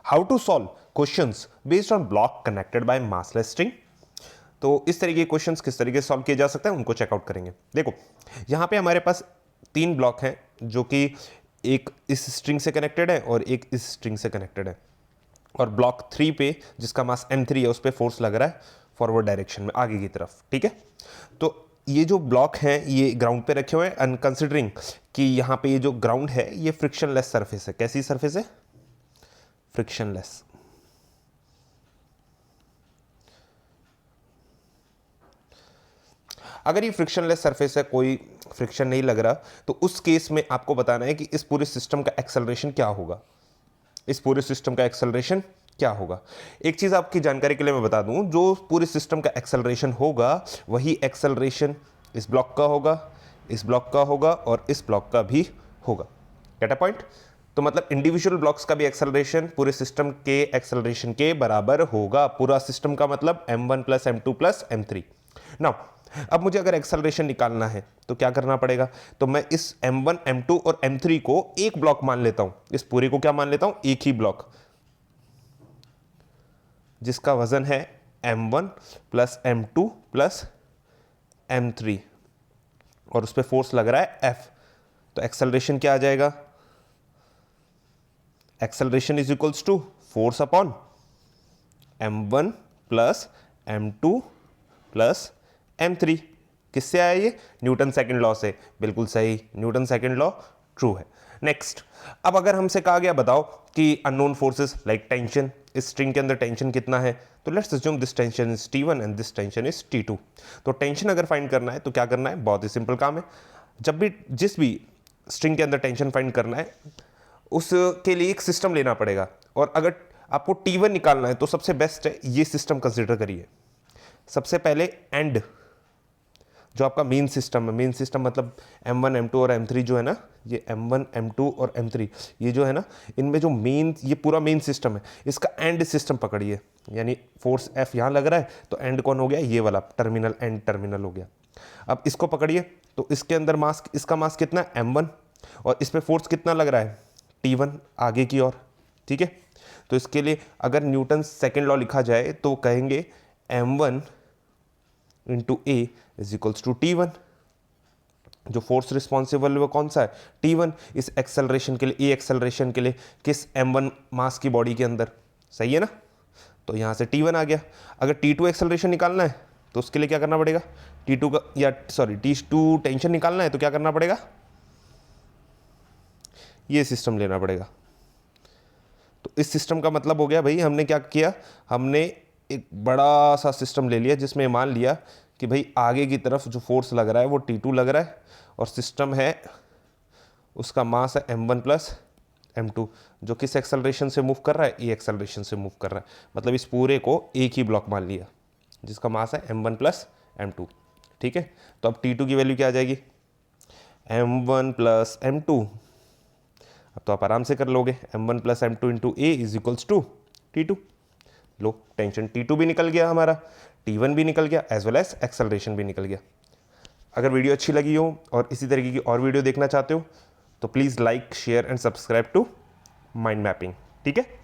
How to solve questions based on block connected by massless string. तो इस तरीके के क्वेश्चंस किस तरीके से सॉल्व किए जा सकते हैं उनको चेकआउट करेंगे। देखो यहाँ पे हमारे पास 3 ब्लॉक हैं जो कि एक इस स्ट्रिंग से कनेक्टेड है और एक इस स्ट्रिंग से कनेक्टेड है, और ब्लॉक 3 पे जिसका मास m3 है उस पर फोर्स लग रहा है फॉरवर्ड डायरेक्शन में आगे की तरफ। ठीक है, तो ये जो ब्लॉक हैं ये ग्राउंड पे रखे हुए हैं, अनकंसिडरिंग कि यहाँ पे ये जो ग्राउंड है ये फ्रिक्शनलेस सरफेस है। कैसी सरफेस है? फ्रिक्शनलेस। अगर ये फ्रिक्शनलेस सरफेस है, कोई फ्रिक्शन नहीं लग रहा, तो उस केस में आपको बताना है कि इस पूरे सिस्टम का एक्सेलरेशन क्या होगा। इस पूरे सिस्टम का एक्सेलरेशन क्या होगा? एक चीज आपकी जानकारी के लिए मैं बता दूं, जो पूरे सिस्टम का एक्सेलरेशन होगा वही एक्सेलरेशन इस ब्लॉक का होगा, इस ब्लॉक का होगा और इस ब्लॉक का भी होगा। Get a point? तो मतलब इंडिविजुअल ब्लॉक्स का भी एक्सेलरेशन पूरे सिस्टम के एक्सेलरेशन के बराबर होगा। पूरा सिस्टम का मतलब m1 plus m2 plus m3। Now अब मुझे अगर एक्सेलरेशन निकालना है तो क्या करना पड़ेगा? तो मैं इस m1 m2 और m3 को एक ब्लॉक मान लेता हूं। इस पूरे को क्या मान लेता हूं? एक ही ब्लॉक, जिसका वजन है m1 plus m2 plus m3 और उस पर फोर्स लग रहा है F। तो एक्सेलरेशन क्या आ जाएगा? Acceleration is equals to force upon m1 plus m2 plus m3। किससे आया ये? न्यूटन सेकंड लॉ से। बिल्कुल सही, न्यूटन सेकंड लॉ ट्रू है। नेक्स्ट, अब अगर हमसे कहा गया बताओ कि अननोन फोर्सेस लाइक टेंशन, इस स्ट्रिंग के अंदर टेंशन कितना है, तो let's assume this tension is T1 and this tension is T2। तो टेंशन अगर फाइंड करना है तो क्या करना है? बहुत ही सिंपल काम है। जब भी जिस भी स्ट्रिंग के अंदर टेंशन फाइंड करना है उसके लिए एक सिस्टम लेना पड़ेगा, और अगर आपको T1 निकालना है तो सबसे बेस्ट है ये सिस्टम कंसिडर करिए। सबसे पहले एंड जो आपका मेन सिस्टम है, मेन सिस्टम मतलब m1 m2 और m3 जो है ना, ये m1 m2 और m3 ये जो है ना, इनमें जो मेन ये पूरा मेन सिस्टम है, इसका एंड सिस्टम पकड़िए। यानी फोर्स F यहाँ लग रहा है तो एंड कौन हो गया? ये वाला टर्मिनल, एंड टर्मिनल हो गया। अब इसको पकड़िए, तो इसके अंदर मास, इसका मास कितना है? m1, और इस पर फोर्स कितना लग रहा है? T1 आगे की ओर। ठीक है, तो इसके लिए अगर न्यूटन सेकेंड लॉ लिखा जाए तो कहेंगे m1 into a is equals to T1। जो फोर्स रिस्पॉन्सिबल है वो कौन सा है? T1। इस एक्सेलरेशन के लिए, ए एक्सेलरेशन के लिए किस m1 मास की बॉडी के अंदर, सही है ना? तो यहाँ से T1 आ गया। अगर T2 एक्सेलरेशन निकालना है तो उसके लिए क्या करना पड़ेगा? T2 का या सॉरी T2 टेंशन निकालना है तो क्या करना पड़ेगा? ये सिस्टम लेना पड़ेगा। तो इस सिस्टम का मतलब हो गया भाई, हमने क्या किया? हमने एक बड़ा सा सिस्टम ले लिया जिसमें मान लिया कि भाई आगे की तरफ जो फोर्स लग रहा है वो T2 लग रहा है, और सिस्टम है उसका मास है m1 प्लस m2, जो किस एक्सेलरेशन से मूव कर रहा है? ए एक्सेलरेशन से मूव कर रहा है। मतलब इस पूरे को एक ही ब्लॉक मान लिया जिसका मास है m1 प्लस m2। ठीक है, तो अब T2 की वैल्यू क्या आ जाएगी? m1 plus m2। अब तो आप आराम से कर लोगे, m1 plus m2 into a is equals to T2। लो, टेंशन T2 भी निकल गया हमारा, T1 भी निकल गया, एज वेल एज एक्सेलरेशन भी निकल गया। अगर वीडियो अच्छी लगी हो और इसी तरीके की और वीडियो देखना चाहते हो तो please like, share and subscribe to mind mapping. ठीक है।